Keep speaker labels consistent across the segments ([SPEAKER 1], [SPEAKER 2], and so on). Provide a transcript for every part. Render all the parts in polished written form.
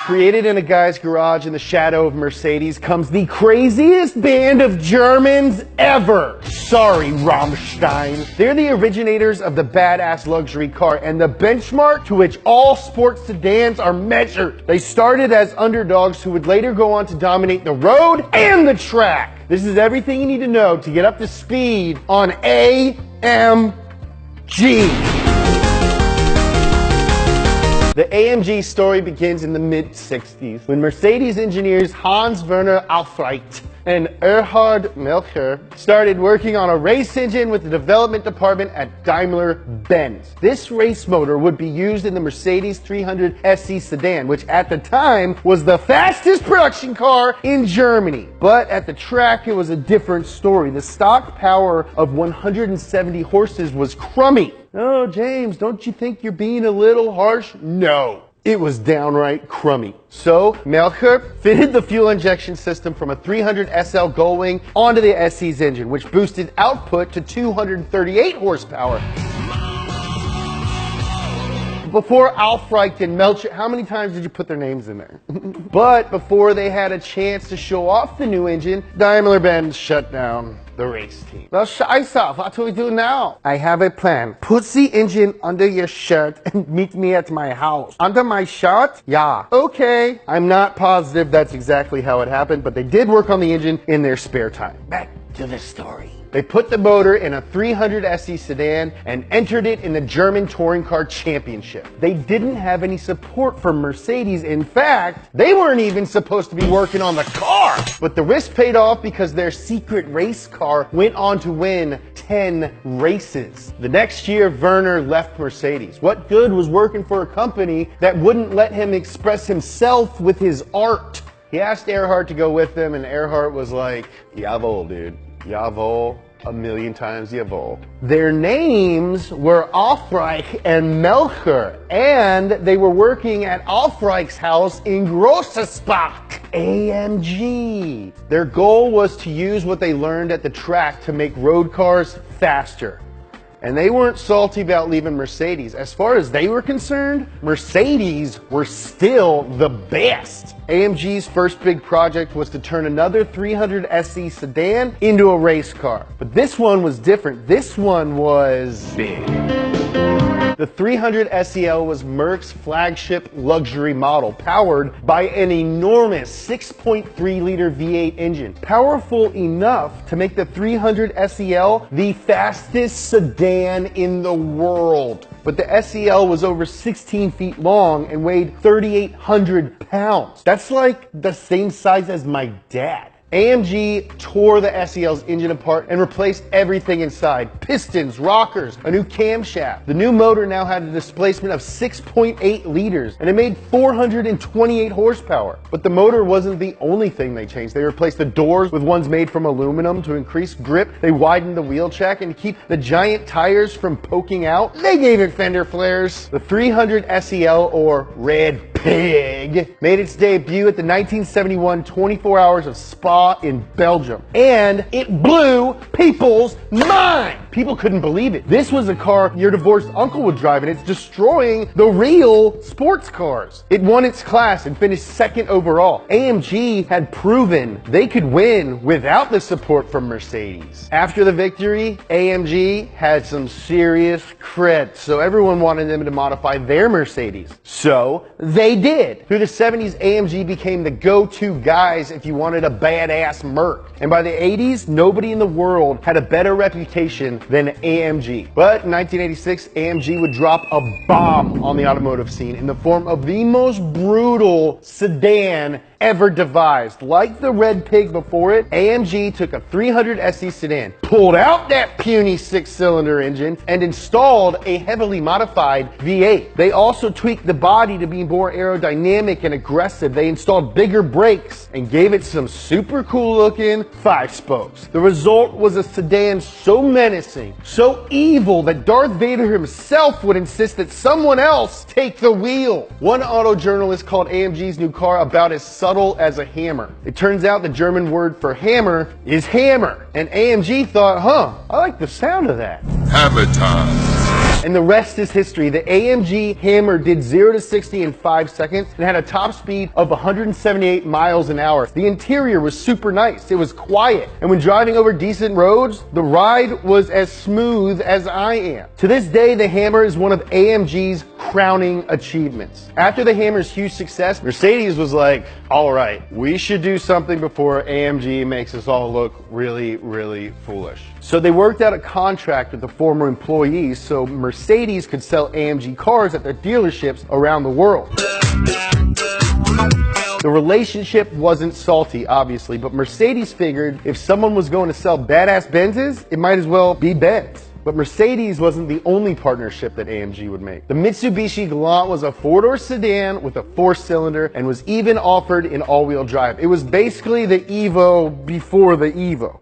[SPEAKER 1] Created in a guy's garage in the shadow of Mercedes comes the craziest band of Germans ever. Sorry, Rammstein. They're the originators of the badass luxury car and the benchmark to which all sports sedans are measured. They started as underdogs who would later go on to dominate the road and the track. This is everything you need to know to get up to speed on AMG. The AMG story begins in the mid-60s when Mercedes engineers Hans Werner Aufrecht and Erhard Melcher started working on a race engine with the development department at Daimler-Benz. This race motor would be used in the Mercedes 300 SE sedan, which at the time was the fastest production car in Germany. But at the track, it was a different story. The stock power of 170 horses was crummy. Oh, James, don't you think you're being a little harsh? No. It was downright crummy. So, Melcher fitted the fuel injection system from a 300 SL Gullwing onto the SE's engine, which boosted output to 238 horsepower. Before Aufrecht and Melcher, how many times did you put their names in there? But before they had a chance to show off the new engine, Daimler-Benz shut down the race team. Well, Scheiße, what do we do now? I have a plan. Put the engine under your shirt and meet me at my house. Under my shirt? Yeah. Okay. I'm not positive that's exactly how it happened, but they did work on the engine in their spare time. Back to the story. They put the motor in a 300 SE sedan and entered it in the German Touring Car Championship. They didn't have any support from Mercedes. In fact, they weren't even supposed to be working on the car. But the risk paid off because their secret race car went on to win 10 races. The next year, Werner left Mercedes. What good was working for a company that wouldn't let him express himself with his art? He asked Erhard to go with him, and Erhard was like, jawohl, dude. Jawohl, a million times jawohl. Their names were Aufrecht and Melcher, and they were working at Aufrecht's house in Grossesbach. AMG. Their goal was to use what they learned at the track to make road cars faster. And they weren't salty about leaving Mercedes. As far as they were concerned, Mercedes were still the best. AMG's first big project was to turn another 300 SE sedan into a race car. But this one was different. This one was big. The 300 SEL was Merck's flagship luxury model, powered by an enormous 6.3-liter V8 engine, powerful enough to make the 300 SEL the fastest sedan in the world. But the SEL was over 16 feet long and weighed 3,800 pounds. That's like the same size as my dad. AMG tore the SEL's engine apart and replaced everything inside. Pistons, rockers, a new camshaft. The new motor now had a displacement of 6.8 liters and it made 428 horsepower. But the motor wasn't the only thing they changed. They replaced the doors with ones made from aluminum to increase grip. They widened the wheel check and to keep the giant tires from poking out, they gave it fender flares. The 300 SEL, or Red Pig, made its debut at the 1971 24 Hours of Spa in Belgium, and it blew people's mind. People couldn't believe it. This was a car your divorced uncle would drive, and it's destroying the real sports cars. It won its class and finished second overall. AMG had proven they could win without the support from Mercedes. After the victory, AMG had some serious cred, so everyone wanted them to modify their Mercedes. So they did. Through the 70s, AMG became the go-to guys if you wanted a badass Merc. And by the 80s, nobody in the world had a better reputation than AMG. But in 1986, AMG would drop a bomb on the automotive scene in the form of the most brutal sedan ever devised. Like the Red Pig before it, AMG took a 300 SE sedan, pulled out that puny 6-cylinder engine, and installed a heavily modified V8. They also tweaked the body to be more aerodynamic and aggressive. They installed bigger brakes and gave it some super cool looking 5-spokes. The result was a sedan so menacing, so evil that Darth Vader himself would insist that someone else take the wheel. One auto journalist called AMG's new car about as subtle as a hammer. It turns out the German word for hammer is hammer, and AMG thought, I like the sound of that.
[SPEAKER 2] Hammer time.
[SPEAKER 1] And the rest is history. The AMG Hammer did 0 to 60 in 5 seconds and had a top speed of 178 miles an hour. The interior was super nice. It was quiet. And when driving over decent roads, the ride was as smooth as I am. To this day, the Hammer is one of AMG's crowning achievements. After the Hammer's huge success, Mercedes was like, all right, we should do something before AMG makes us all look really, really foolish. So they worked out a contract with the former employees so Mercedes could sell AMG cars at their dealerships around the world. The relationship wasn't salty, obviously, but Mercedes figured if someone was going to sell badass Benzes, it might as well be Benz. But Mercedes wasn't the only partnership that AMG would make. The Mitsubishi Galant was a 4-door sedan with a 4-cylinder and was even offered in all-wheel drive. It was basically the Evo before the Evo.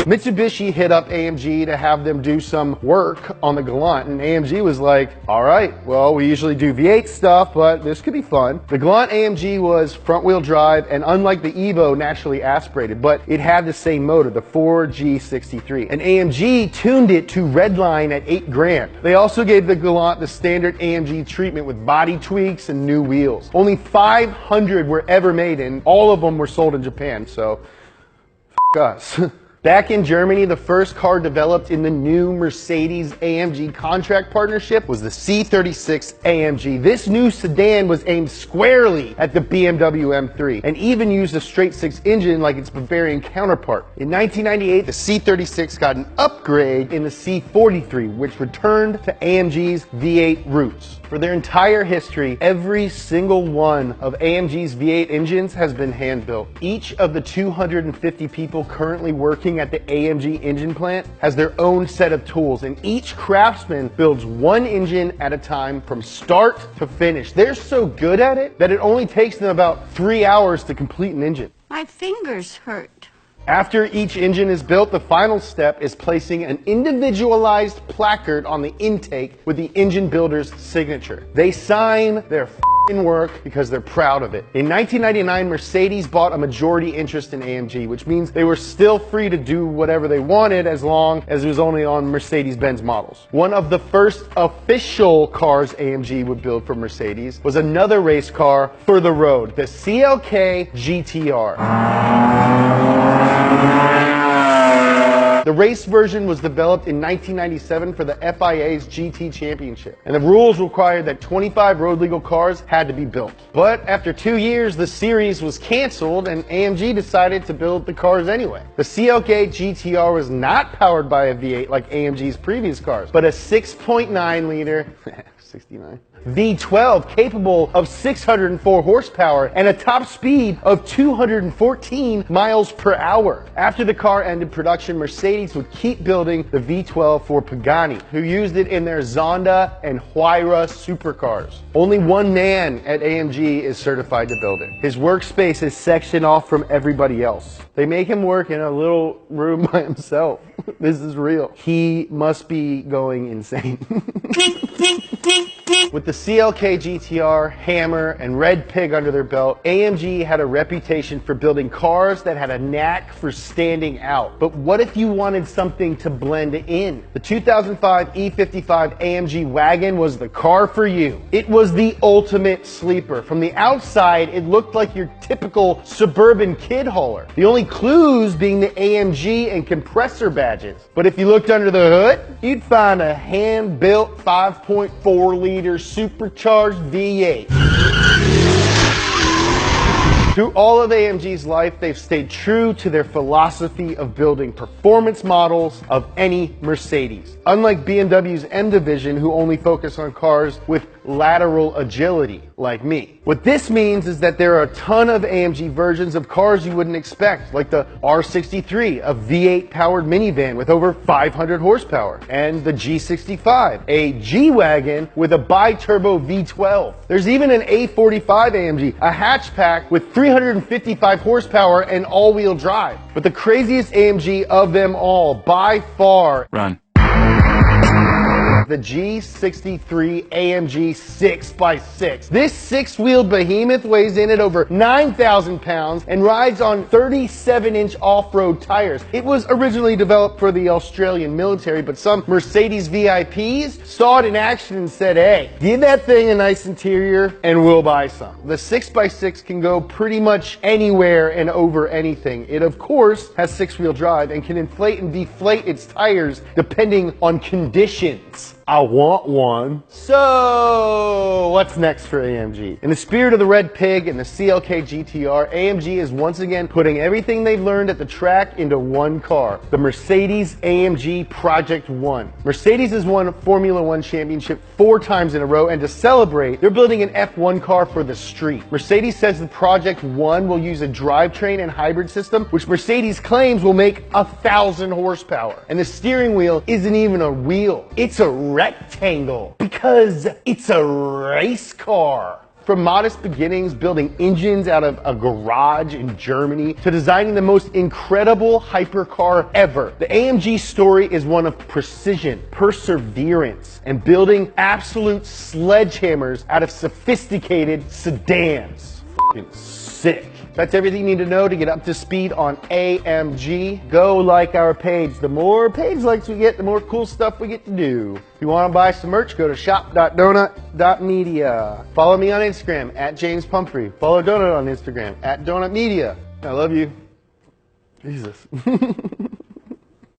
[SPEAKER 1] Mitsubishi hit up AMG to have them do some work on the Galant, and AMG was like, all right, well, we usually do V8 stuff, but this could be fun. The Galant AMG was front-wheel drive, and unlike the Evo, naturally aspirated, but it had the same motor, the 4G63. And AMG tuned it to redline at $8,000. They also gave the Galant the standard AMG treatment with body tweaks and new wheels. Only 500 were ever made, and all of them were sold in Japan, so f*** us. Back in Germany, the first car developed in the new Mercedes-AMG contract partnership was the C36 AMG. This new sedan was aimed squarely at the BMW M3 and even used a straight-six engine like its Bavarian counterpart. In 1998, the C36 got an upgrade in the C43, which returned to AMG's V8 roots. For their entire history, every single one of AMG's V8 engines has been hand-built. Each of the 250 people currently working at the AMG engine plant has their own set of tools, and each craftsman builds one engine at a time from start to finish. They're so good at it that it only takes them about 3 hours to complete an engine.
[SPEAKER 2] My fingers hurt.
[SPEAKER 1] After each engine is built, the final step is placing an individualized placard on the intake with the engine builder's signature. They sign their work because they're proud of it. In 1999, Mercedes bought a majority interest in AMG, which means they were still free to do whatever they wanted as long as it was only on Mercedes-Benz models. One of the first official cars AMG would build for Mercedes was another race car for the road, the CLK GTR. The race version was developed in 1997 for the FIA's GT Championship, and the rules required that 25 road legal cars had to be built. But after 2 years, the series was canceled and AMG decided to build the cars anyway. The CLK GTR was not powered by a V8 like AMG's previous cars, but a 6.9 liter 69 V12 capable of 604 horsepower and a top speed of 214 miles per hour. After the car ended production, Mercedes would keep building the V12 for Pagani, who used it in their Zonda and Huayra supercars. Only one man at AMG is certified to build it. His workspace is sectioned off from everybody else. They make him work in a little room by himself. This is real. He must be going insane. With the CLK GTR, Hammer, and Red Pig under their belt, AMG had a reputation for building cars that had a knack for standing out. But what if you wanted something to blend in? The 2005 E55 AMG wagon was the car for you. It was the ultimate sleeper. From the outside, it looked like your typical suburban kid hauler. The only clues being the AMG and compressor badges. But if you looked under the hood, you'd find a hand-built 5.4-liter supercharged V8. Through all of AMG's life, they've stayed true to their philosophy of building performance models of any Mercedes. Unlike BMW's M division, who only focus on cars with lateral agility, like me. What this means is that there are a ton of AMG versions of cars you wouldn't expect, like the R63, a V8 powered minivan with over 500 horsepower, and the G65, a G-Wagon with a bi-turbo V12. There's even an A45 AMG, a hatchback with 355 horsepower and all-wheel drive. But the craziest AMG of them all, by far,
[SPEAKER 3] Run.
[SPEAKER 1] the the G63 AMG 6x6. This six-wheeled behemoth weighs in at over 9,000 pounds and rides on 37-inch off-road tires. It was originally developed for the Australian military, but some Mercedes VIPs saw it in action and said, hey, give that thing a nice interior and we'll buy some. The 6x6 can go pretty much anywhere and over anything. It, of course, has six-wheel drive and can inflate and deflate its tires depending on conditions. I want one. So, what's next for AMG? In the spirit of the Red Pig and the CLK GTR, AMG is once again putting everything they've learned at the track into one car, the Mercedes AMG Project One. Mercedes has won a Formula One championship 4 times in a row, and to celebrate, they're building an F1 car for the street. Mercedes says the Project One will use a drivetrain and hybrid system, which Mercedes claims will make 1,000 horsepower. And the steering wheel isn't even a wheel, it's a rectangle, because it's a race car. From modest beginnings building engines out of a garage in Germany to designing the most incredible hypercar ever, the AMG story is one of precision, perseverance, and building absolute sledgehammers out of sophisticated sedans. F***ing sick. That's everything you need to know to get up to speed on AMG. Go like our page. The more page likes we get, the more cool stuff we get to do. If you want to buy some merch, go to shop.donut.media. Follow me on Instagram @JamesPumphrey. Follow Donut on Instagram @DonutMedia. I love you. Jesus.